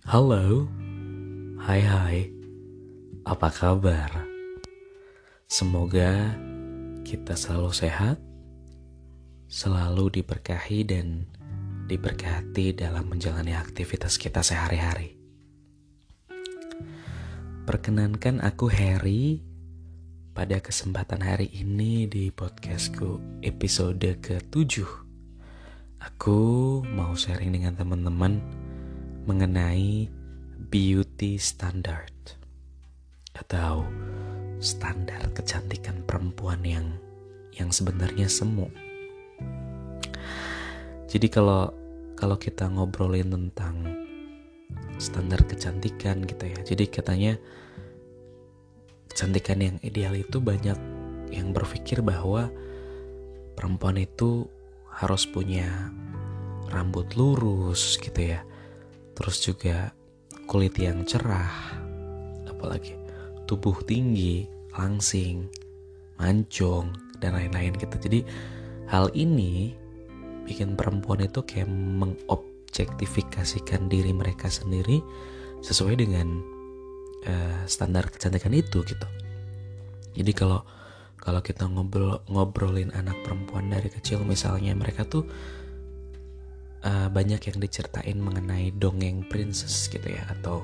Halo, hai, apa kabar? Semoga kita selalu sehat, selalu diberkahi dan diberkati dalam menjalani aktivitas kita sehari-hari. Perkenankan aku Harry pada kesempatan hari ini di podcastku episode ke-7. Aku mau sharing dengan teman-teman mengenai beauty standard atau standar kecantikan perempuan yang sebenarnya semu. Jadi kalau kita ngobrolin tentang standar kecantikan gitu ya. Jadi katanya kecantikan yang ideal itu banyak yang berpikir bahwa perempuan itu harus punya rambut lurus gitu ya. Terus juga kulit yang cerah, apalagi tubuh tinggi, langsing, mancung, dan lain-lain gitu. Jadi hal ini bikin perempuan itu kayak mengobjektifikasikan diri mereka sendiri sesuai dengan standar kecantikan itu gitu. Jadi kalau kita ngobrolin anak perempuan dari kecil misalnya, mereka tuh banyak yang diceritain mengenai dongeng princess gitu ya, atau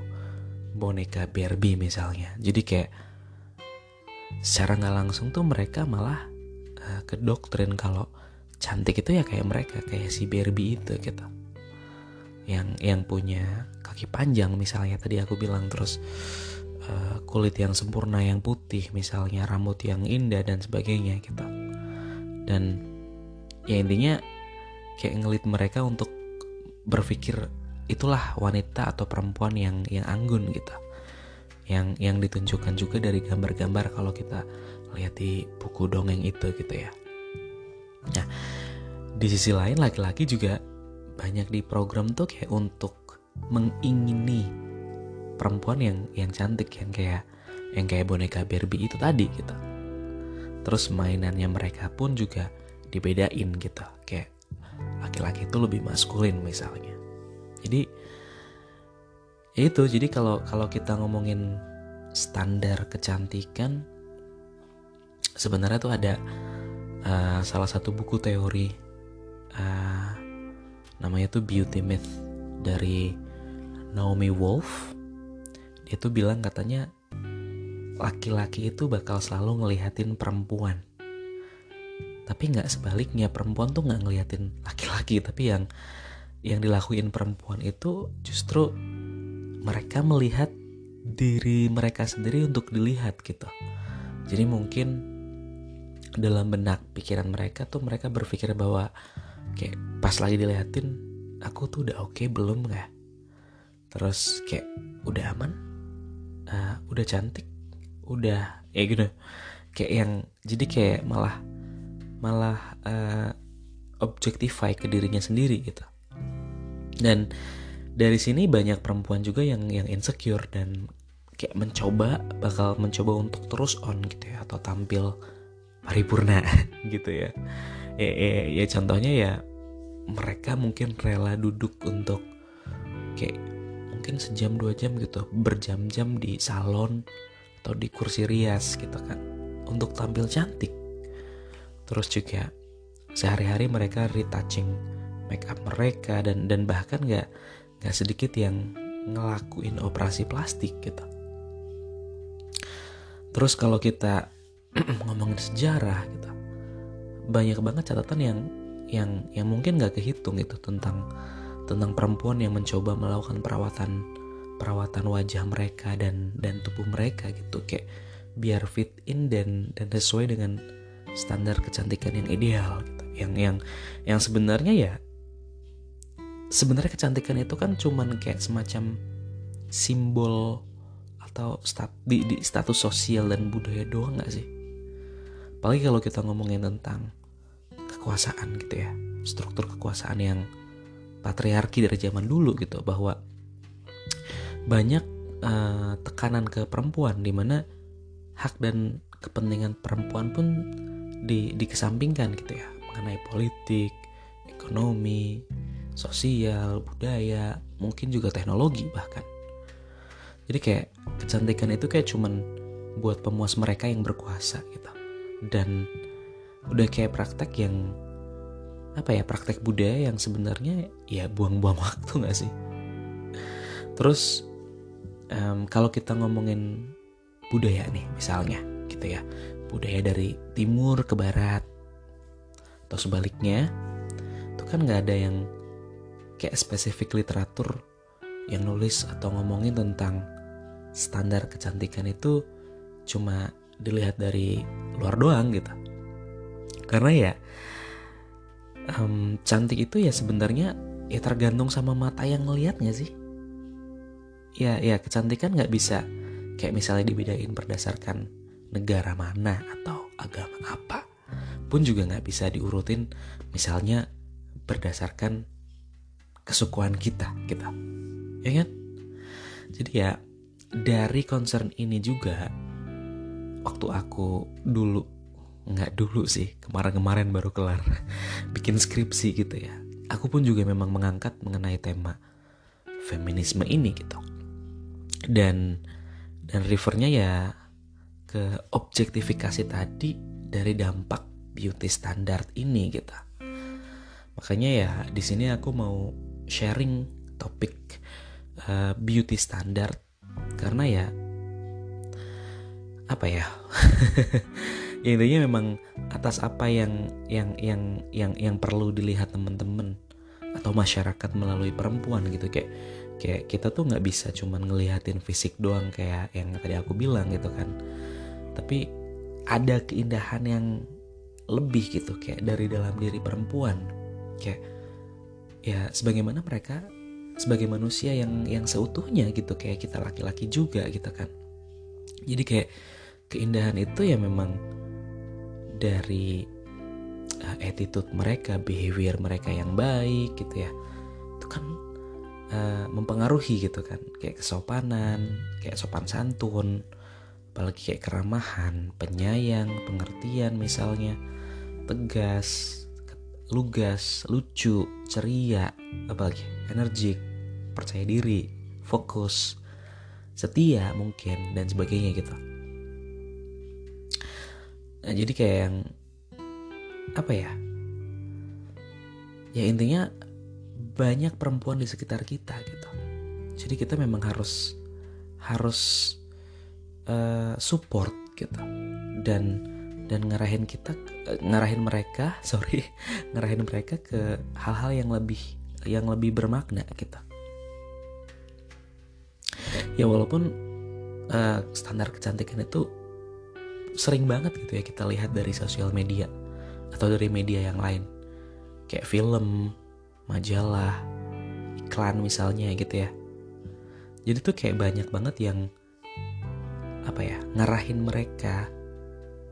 boneka Barbie misalnya. Jadi kayak secara nggak langsung tuh mereka malah kedoktrin kalau cantik itu ya kayak mereka, kayak si Barbie itu gitu, yang punya kaki panjang misalnya tadi aku bilang, terus kulit yang sempurna yang putih misalnya, rambut yang indah dan sebagainya gitu. Dan ya intinya kayak ngelit mereka untuk berpikir itulah wanita atau perempuan yang anggun gitu, yang ditunjukkan juga dari gambar-gambar kalau kita lihat di buku dongeng itu gitu ya. Nah, di sisi lain laki-laki juga banyak di program tuh kayak untuk mengingini perempuan yang cantik, yang kayak boneka Barbie itu tadi gitu. Terus mainannya mereka pun juga dibedain gitu, kayak laki-laki itu lebih maskulin misalnya. Jadi jadi kalau kita ngomongin standar kecantikan, sebenarnya tuh ada salah satu buku teori namanya tuh Beauty Myth dari Naomi Wolf. Dia tuh bilang katanya laki-laki itu bakal selalu ngelihatin perempuan, tapi nggak sebaliknya, perempuan tuh nggak ngeliatin laki-laki, tapi yang dilakuin perempuan itu justru mereka melihat diri mereka sendiri untuk dilihat gitu. Jadi mungkin dalam benak pikiran mereka tuh mereka berpikir bahwa kayak pas lagi dilihatin, aku tuh udah oke belum ya, terus kayak udah aman, udah cantik, udah ya gitu, kayak yang jadi kayak malah objectify ke dirinya sendiri gitu. Dan dari sini banyak perempuan juga yang insecure dan kayak bakal mencoba untuk terus on gitu ya, atau tampil paripurna gitu ya. Ya contohnya ya mereka mungkin rela duduk untuk kayak mungkin sejam 2 jam gitu, berjam-jam di salon atau di kursi rias gitu kan, untuk tampil cantik. Terus juga sehari-hari mereka retouching make up mereka, dan bahkan gak sedikit yang ngelakuin operasi plastik gitu. Terus kalau kita ngomongin sejarah gitu, banyak banget catatan yang mungkin gak kehitung gitu tentang perempuan yang mencoba melakukan perawatan wajah mereka dan tubuh mereka gitu, kayak biar fit in dan sesuai dengan standar kecantikan yang ideal gitu. Yang sebenarnya kecantikan itu kan cuman kayak semacam simbol atau di status sosial dan budaya doang gak sih? Apalagi kalau kita ngomongin tentang kekuasaan gitu ya, struktur kekuasaan yang patriarki dari zaman dulu gitu, bahwa banyak tekanan ke perempuan, dimana hak dan kepentingan perempuan pun dikesampingkan gitu ya, mengenai politik, ekonomi, sosial, budaya, mungkin juga teknologi bahkan. Jadi kayak kecantikan itu kayak cuman buat pemuas mereka yang berkuasa gitu. Dan udah kayak praktek yang praktek budaya yang sebenarnya ya buang-buang waktu gak sih? Terus kalau kita ngomongin budaya nih misalnya gitu ya, budaya dari timur ke barat atau sebaliknya, itu kan gak ada yang kayak spesifik literatur yang nulis atau ngomongin tentang standar kecantikan itu cuma dilihat dari luar doang gitu. Karena ya cantik itu ya sebenarnya ya tergantung sama mata yang ngelihatnya sih. Ya kecantikan nggak bisa kayak misalnya dibedain berdasarkan negara mana atau agama apa, pun juga nggak bisa diurutin misalnya berdasarkan kesukuan kita gitu, ya kan? Jadi ya dari concern ini juga waktu aku kemarin baru kelar bikin skripsi gitu ya, aku pun juga memang mengangkat mengenai tema feminisme ini gitu. Dan refernya ya ke objektifikasi tadi dari dampak beauty standard ini gitu. Makanya ya di sini aku mau sharing topik beauty standard karena ya ya intinya memang atas apa yang perlu dilihat teman-teman atau masyarakat melalui perempuan gitu. Kayak kita tuh nggak bisa cuman ngelihatin fisik doang kayak yang tadi aku bilang gitu kan, tapi ada keindahan yang lebih gitu kayak dari dalam diri perempuan, kayak ya sebagaimana mereka sebagai manusia yang seutuhnya gitu, kayak kita laki-laki juga gitu kan. Jadi kayak keindahan itu ya memang dari attitude mereka, behavior mereka yang baik gitu ya, itu kan mempengaruhi gitu kan, kayak kesopanan, kayak sopan santun, apalagi kayak keramahan, penyayang, pengertian misalnya, tegas, lugas, lucu, ceria, apalagi energik, percaya diri, fokus, setia mungkin dan sebagainya gitu. Nah, jadi kayak yang ya intinya banyak perempuan di sekitar kita gitu. Jadi kita memang harus support gitu dan ngarahin mereka ke hal-hal yang lebih bermakna gitu. Ya walaupun standar kecantikan itu sering banget gitu ya kita lihat dari sosial media atau dari media yang lain, kayak film, majalah, iklan misalnya gitu ya. Jadi tuh kayak banyak banget yang ngarahin mereka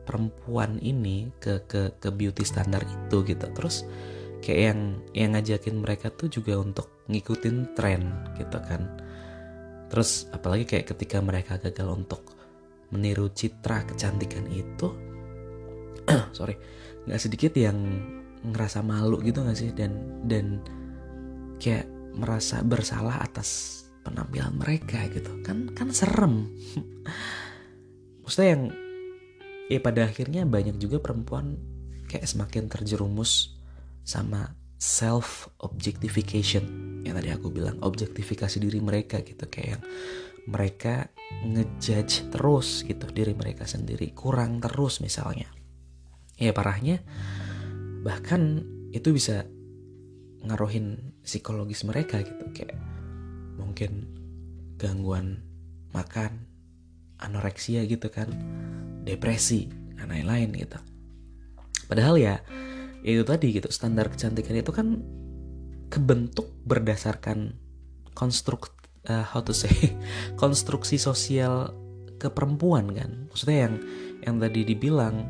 perempuan ini ke beauty standar itu gitu. Terus kayak yang ngajakin mereka tuh juga untuk ngikutin tren gitu kan. Terus apalagi kayak ketika mereka gagal untuk meniru citra kecantikan itu nggak sedikit yang ngerasa malu gitu nggak sih, dan kayak merasa bersalah atas penampilan mereka gitu kan serem. Maksudnya yang pada akhirnya banyak juga perempuan kayak semakin terjerumus sama self objectification yang tadi aku bilang, objektifikasi diri mereka gitu, kayak yang mereka ngejudge terus gitu diri mereka sendiri, kurang terus misalnya. Ya parahnya bahkan itu bisa ngaruhin psikologis mereka gitu, kayak mungkin gangguan makan, anoreksia gitu kan, depresi dan lain-lain gitu. Padahal ya itu tadi gitu, standar kecantikan itu kan kebentuk berdasarkan konstruksi sosial keperempuan kan. Maksudnya yang tadi dibilang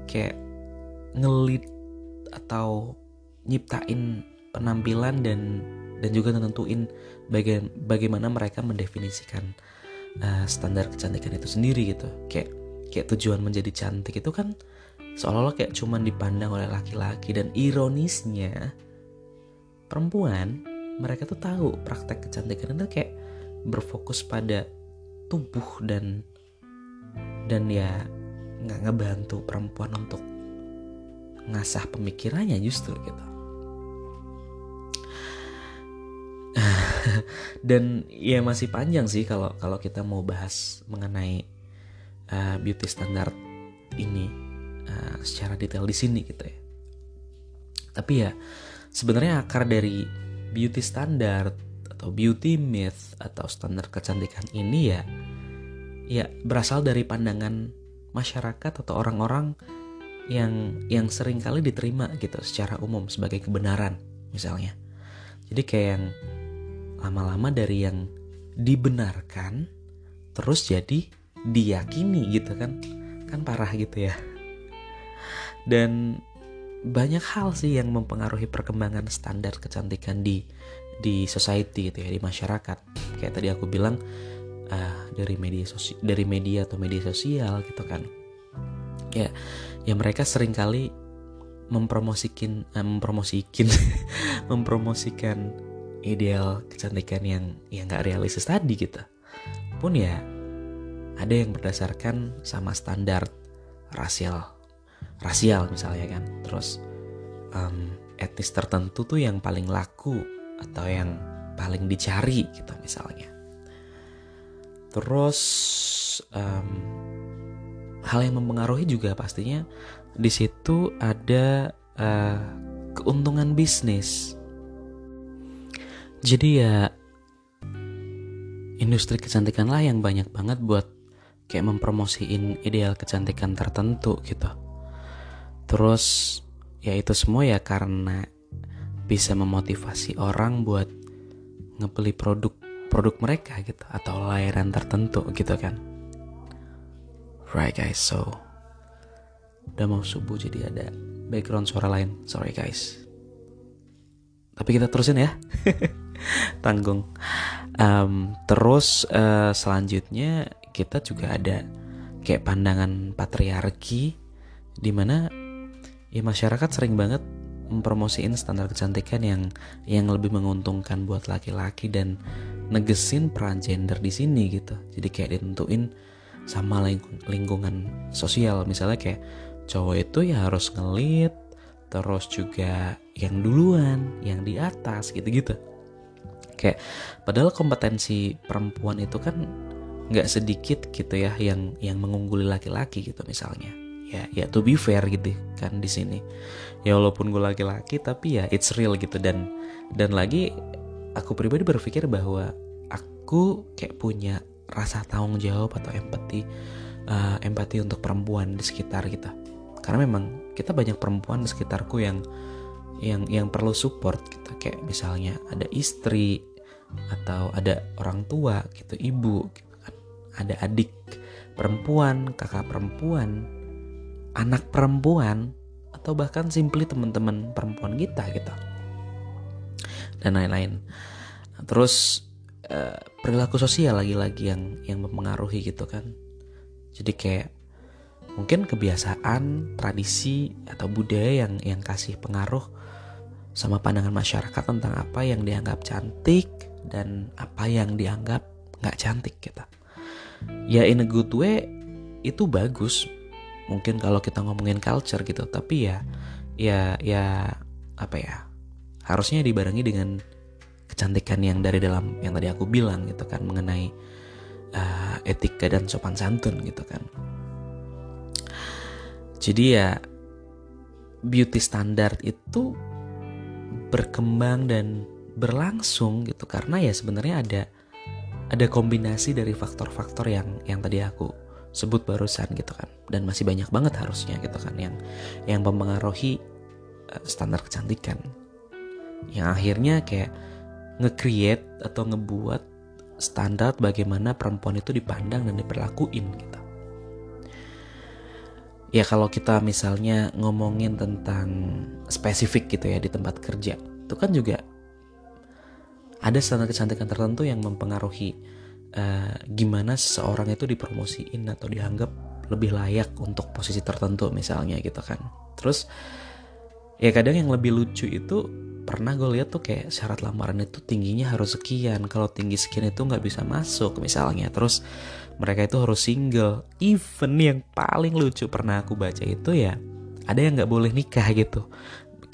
kayak ngelit atau nyiptain penampilan dan juga nentuin bagaimana mereka mendefinisikan standar kecantikan itu sendiri gitu. Kayak tujuan menjadi cantik itu kan seolah-olah kayak cuman dipandang oleh laki-laki, dan ironisnya perempuan mereka tuh tahu praktek kecantikan itu kayak berfokus pada tubuh dan ya nggak ngebantu perempuan untuk ngasah pemikirannya justru gitu. Dan ya masih panjang sih kalau kita mau bahas mengenai beauty standard ini secara detail di sini gitu ya. Tapi ya sebenarnya akar dari beauty standard atau beauty myth atau standar kecantikan ini ya berasal dari pandangan masyarakat atau orang-orang yang sering kali diterima gitu secara umum sebagai kebenaran misalnya. Jadi kayak yang lama-lama dari yang dibenarkan terus jadi diyakini gitu kan parah gitu ya. Dan banyak hal sih yang mempengaruhi perkembangan standar kecantikan di society gitu ya, di masyarakat. Kayak tadi aku bilang dari media atau media sosial gitu kan. Ya mereka sering kali mempromosikan ideal kecantikan yang nggak realistis tadi gitu. Pun ya ada yang berdasarkan sama standar rasial misalnya kan. Terus etnis tertentu tuh yang paling laku atau yang paling dicari gitu misalnya. Terus hal yang mempengaruhi juga pastinya di situ ada keuntungan bisnis. Jadi ya industri kecantikan lah yang banyak banget buat kayak mempromosiin ideal kecantikan tertentu gitu. Terus ya itu semua ya karena bisa memotivasi orang buat ngebeli produk mereka gitu atau layanan tertentu gitu kan. Right guys, so udah mau subuh jadi ada background suara lain. Sorry guys. Tapi kita terusin ya. Tanggung. Terus selanjutnya kita juga ada kayak pandangan patriarki, di mana ya masyarakat sering banget mempromosiin standar kecantikan yang lebih menguntungkan buat laki-laki dan negesin peran gender di sini gitu. Jadi kayak ditentuin sama lingkungan sosial. Misalnya kayak cowok itu ya harus ngelit, terus juga yang duluan, yang di atas gitu-gitu. Kayak padahal kompetensi perempuan itu kan nggak sedikit gitu ya yang mengungguli laki-laki gitu misalnya. Ya to be fair gitu kan di sini. Ya walaupun gue laki-laki tapi ya it's real gitu. Dan lagi aku pribadi berpikir bahwa aku kayak punya rasa tanggung jawab atau empati untuk perempuan di sekitar kita. Karena memang kita banyak perempuan di sekitarku yang perlu support gitu. Kayak misalnya ada istri atau ada orang tua gitu, ibu gitu kan. Ada adik perempuan, kakak perempuan, anak perempuan, atau bahkan simply teman-teman perempuan kita gitu. Dan lain-lain. Terus perilaku sosial lagi-lagi yang mempengaruhi gitu kan. Jadi kayak mungkin kebiasaan, tradisi atau budaya yang kasih pengaruh sama pandangan masyarakat tentang apa yang dianggap cantik dan apa yang dianggap nggak cantik gitu. Ya in a good way itu bagus. Mungkin kalau kita ngomongin culture gitu, tapi ya apa ya? Harusnya dibarengi dengan kecantikan yang dari dalam yang tadi aku bilang gitu kan, mengenai etika dan sopan santun gitu kan. Jadi ya beauty standard itu berkembang dan berlangsung gitu karena ya sebenarnya ada kombinasi dari faktor-faktor yang tadi aku sebut barusan gitu kan, dan masih banyak banget harusnya gitu kan yang mempengaruhi standar kecantikan yang akhirnya kayak nge-create atau ngebuat standar bagaimana perempuan itu dipandang dan diperlakuin gitu. Ya kalau kita misalnya ngomongin tentang spesifik gitu ya di tempat kerja, itu kan juga ada standar kecantikan tertentu yang mempengaruhi gimana seseorang itu dipromosiin atau dianggap lebih layak untuk posisi tertentu misalnya gitu kan. Terus ya kadang yang lebih lucu itu pernah gue lihat tuh kayak syarat lamaran itu tingginya harus sekian, kalau tinggi sekian itu nggak bisa masuk misalnya. Terus mereka itu harus single. Even yang paling lucu pernah aku baca itu ya, ada yang nggak boleh nikah gitu,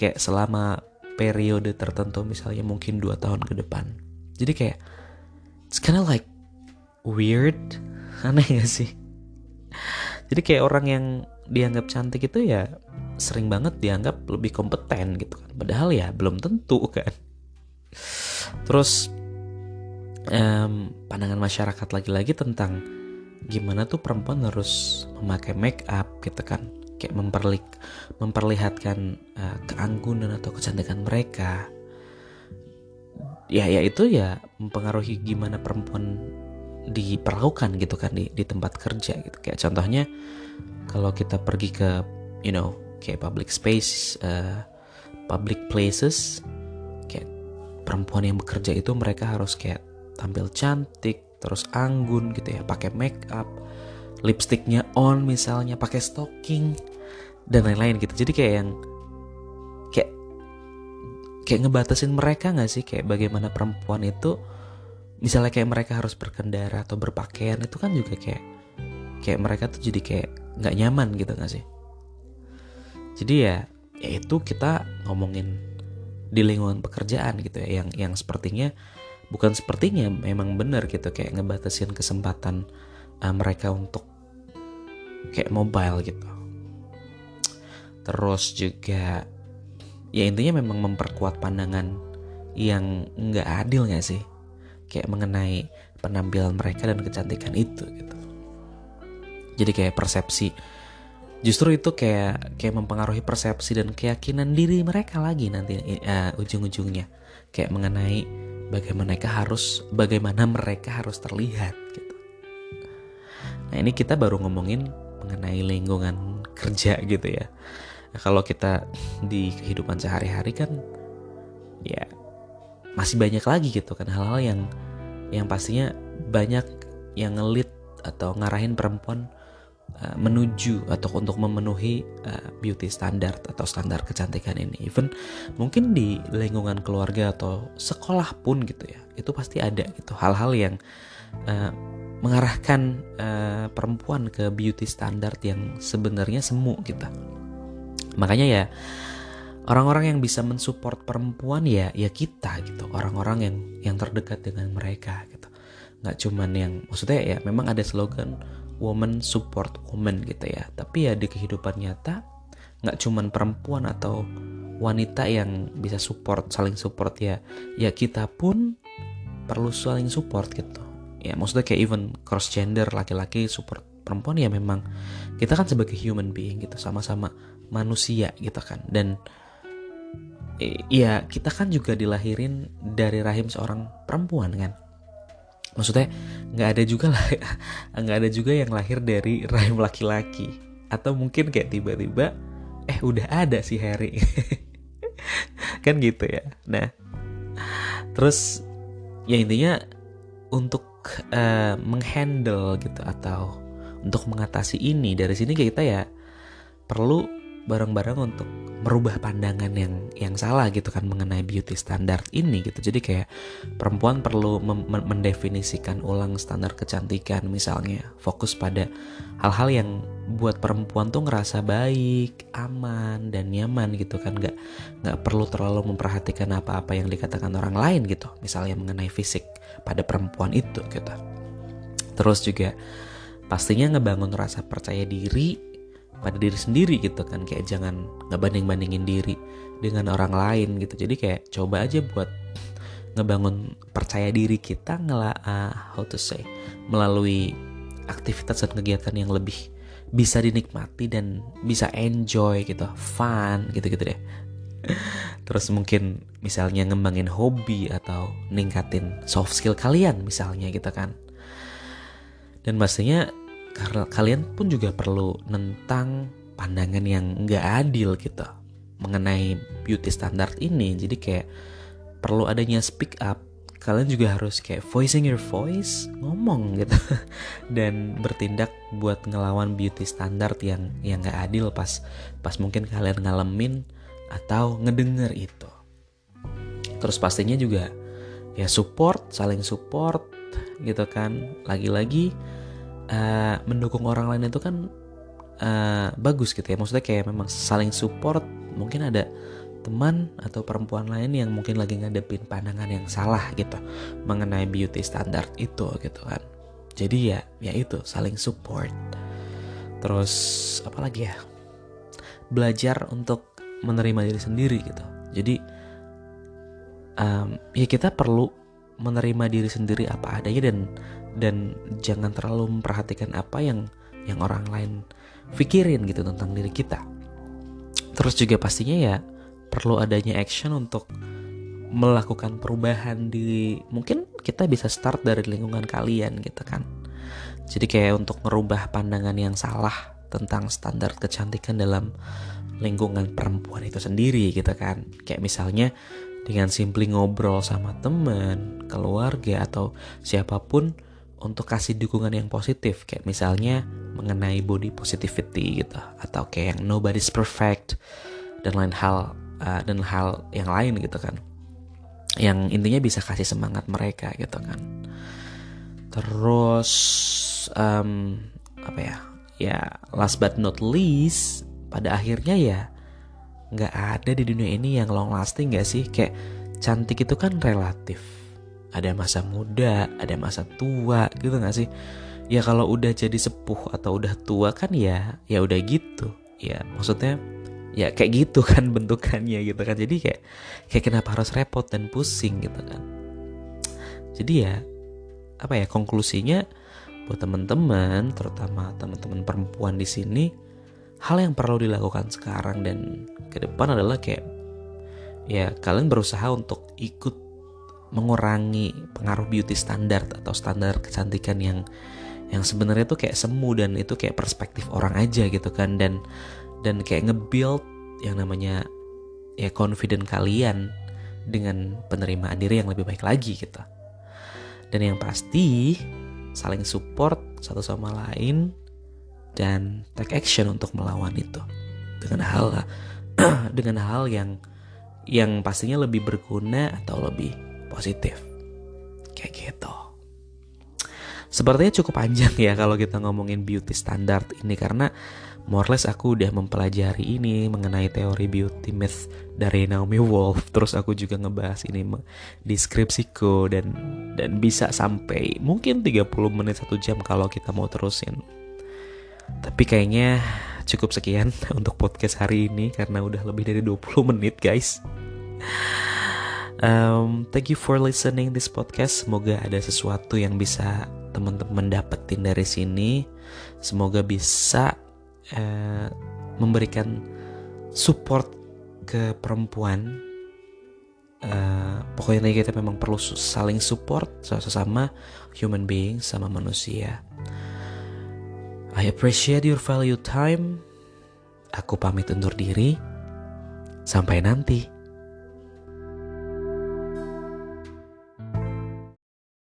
kayak selama periode tertentu, misalnya mungkin 2 tahun ke depan. Jadi kayak it's kinda like weird, aneh gak sih? Jadi kayak orang yang dianggap cantik itu ya sering banget dianggap lebih kompeten gitu kan, padahal ya belum tentu kan. Terus pandangan masyarakat lagi-lagi tentang gimana tuh perempuan harus memakai make up gitu kan, kayak memperlihatkan keanggunan atau kecantikan mereka. Ya itu ya mempengaruhi gimana perempuan diperlakukan gitu kan di tempat kerja gitu. Kayak contohnya kalau kita pergi ke kayak public space, public places, kayak perempuan yang bekerja itu mereka harus kayak tampil cantik, terus anggun gitu ya, pakai make up, lipstiknya on misalnya, pakai stocking dan lain-lain gitu. Jadi kayak yang kayak ngebatasin mereka nggak sih, kayak bagaimana perempuan itu misalnya kayak mereka harus berkendara atau berpakaian, itu kan juga kayak mereka tuh jadi kayak nggak nyaman gitu nggak sih. Jadi ya itu kita ngomongin di lingkungan pekerjaan gitu ya, yang sepertinya memang benar gitu, kayak ngebatasin kesempatan mereka untuk kayak mobile gitu. Terus juga ya intinya memang memperkuat pandangan yang nggak adil nggak sih, kayak mengenai penampilan mereka dan kecantikan itu gitu. Jadi kayak persepsi, justru itu kayak mempengaruhi persepsi dan keyakinan diri mereka lagi nanti ujung-ujungnya, kayak mengenai bagaimana mereka harus terlihat gitu. Nah ini kita baru ngomongin mengenai lingkungan kerja gitu ya. Nah, kalau kita di kehidupan sehari-hari kan ya masih banyak lagi gitu kan hal-hal yang pastinya banyak yang ngelit atau ngarahin perempuan menuju atau untuk memenuhi beauty standard atau standar kecantikan ini. Even mungkin di lingkungan keluarga atau sekolah pun gitu ya, itu pasti ada gitu hal-hal yang mengarahkan perempuan ke beauty standard yang sebenarnya semu gitu. Makanya ya orang-orang yang bisa mensupport perempuan ya kita gitu, orang-orang yang terdekat dengan mereka gitu. Nggak cuman yang, maksudnya ya memang ada slogan woman support woman gitu ya, tapi ya di kehidupan nyata nggak cuman perempuan atau wanita yang bisa saling support ya kita pun perlu saling support gitu ya. Maksudnya kayak even cross gender, laki-laki support perempuan ya, memang kita kan sebagai human being gitu, sama-sama manusia gitu kan. Dan ya kita kan juga dilahirin dari rahim seorang perempuan kan. Maksudnya nggak ada juga yang lahir dari rahim laki-laki. Atau mungkin kayak tiba-tiba udah ada si Harry kan gitu ya. Nah terus ya intinya untuk menghandle gitu atau untuk mengatasi ini, dari sini kita ya perlu bareng-bareng untuk merubah pandangan yang salah gitu kan mengenai beauty standard ini gitu. Jadi kayak perempuan perlu mendefinisikan ulang standar kecantikan, misalnya fokus pada hal-hal yang buat perempuan tuh ngerasa baik, aman dan nyaman gitu kan. Nggak perlu terlalu memperhatikan apa-apa yang dikatakan orang lain gitu, misalnya mengenai fisik pada perempuan itu gitu. Terus juga pastinya ngebangun rasa percaya diri pada diri sendiri gitu kan, kayak jangan ngebanding-bandingin diri dengan orang lain gitu. Jadi kayak coba aja buat ngebangun percaya diri kita melalui aktivitas dan kegiatan yang lebih bisa dinikmati dan bisa enjoy gitu, fun gitu-gitu deh. Terus mungkin misalnya ngembangin hobi atau ningkatin soft skill kalian misalnya gitu kan. Dan pastinya kalian pun juga perlu nentang pandangan yang gak adil gitu mengenai beauty standard ini. Jadi kayak perlu adanya speak up. Kalian juga harus kayak voicing your voice, ngomong gitu dan bertindak buat ngelawan beauty standard yang gak adil pas mungkin kalian ngalamin atau ngedenger itu. Terus pastinya juga ya saling support gitu kan. Lagi-lagi mendukung orang lain itu kan bagus gitu ya. Maksudnya kayak memang saling support. Mungkin ada teman atau perempuan lain yang mungkin lagi ngadepin pandangan yang salah gitu mengenai beauty standard itu gitu kan. Jadi ya itu saling support. Terus apa lagi ya? Belajar untuk menerima diri sendiri gitu. Jadi ya kita perlu menerima diri sendiri apa adanya dan jangan terlalu memperhatikan apa yang orang lain pikirin gitu tentang diri kita. Terus juga pastinya ya perlu adanya action untuk melakukan perubahan di, mungkin kita bisa start dari lingkungan kalian gitu kan. Jadi kayak untuk merubah pandangan yang salah tentang standar kecantikan dalam lingkungan perempuan itu sendiri gitu kan. Kayak misalnya dengan simply ngobrol sama teman, keluarga atau siapapun untuk kasih dukungan yang positif. Kayak misalnya mengenai body positivity gitu, atau kayak yang nobody's perfect dan hal yang lain gitu kan. Yang intinya bisa kasih semangat mereka gitu kan. Terus last but not least, pada akhirnya ya nggak ada di dunia ini yang long lasting gak sih? Kayak cantik itu kan relatif. Ada masa muda, ada masa tua gitu gak sih? Ya kalau udah jadi sepuh atau udah tua kan ya udah gitu. Ya maksudnya ya kayak gitu kan bentukannya gitu kan. Jadi kayak kenapa harus repot dan pusing gitu kan. Jadi ya konklusinya buat teman-teman, terutama teman-teman perempuan di sini, hal yang perlu dilakukan sekarang dan ke depan adalah kayak ya kalian berusaha untuk ikut mengurangi pengaruh beauty standard atau standar kecantikan yang sebenarnya tuh kayak semu dan itu kayak perspektif orang aja gitu kan, dan kayak nge-build yang namanya ya confident kalian dengan penerimaan diri yang lebih baik lagi gitu. Dan yang pasti saling support satu sama lain dan take action untuk melawan itu dengan hal yang pastinya lebih berguna atau lebih positif kayak gitu. Sepertinya cukup panjang ya kalau kita ngomongin beauty standard ini, karena more or less aku udah mempelajari ini mengenai teori beauty myth dari Naomi Wolf. Terus aku juga ngebahas ini di skripsiku dan bisa sampai mungkin 30 menit 1 jam kalau kita mau terusin. Tapi kayaknya cukup sekian untuk podcast hari ini karena udah lebih dari 20 menit guys. Thank you for listening this podcast. Semoga ada sesuatu yang bisa teman-teman dapetin dari sini. Semoga bisa memberikan support ke perempuan. Pokoknya kita memang perlu saling support sesama human being, sama manusia. I appreciate your value time. Aku pamit undur diri. Sampai nanti.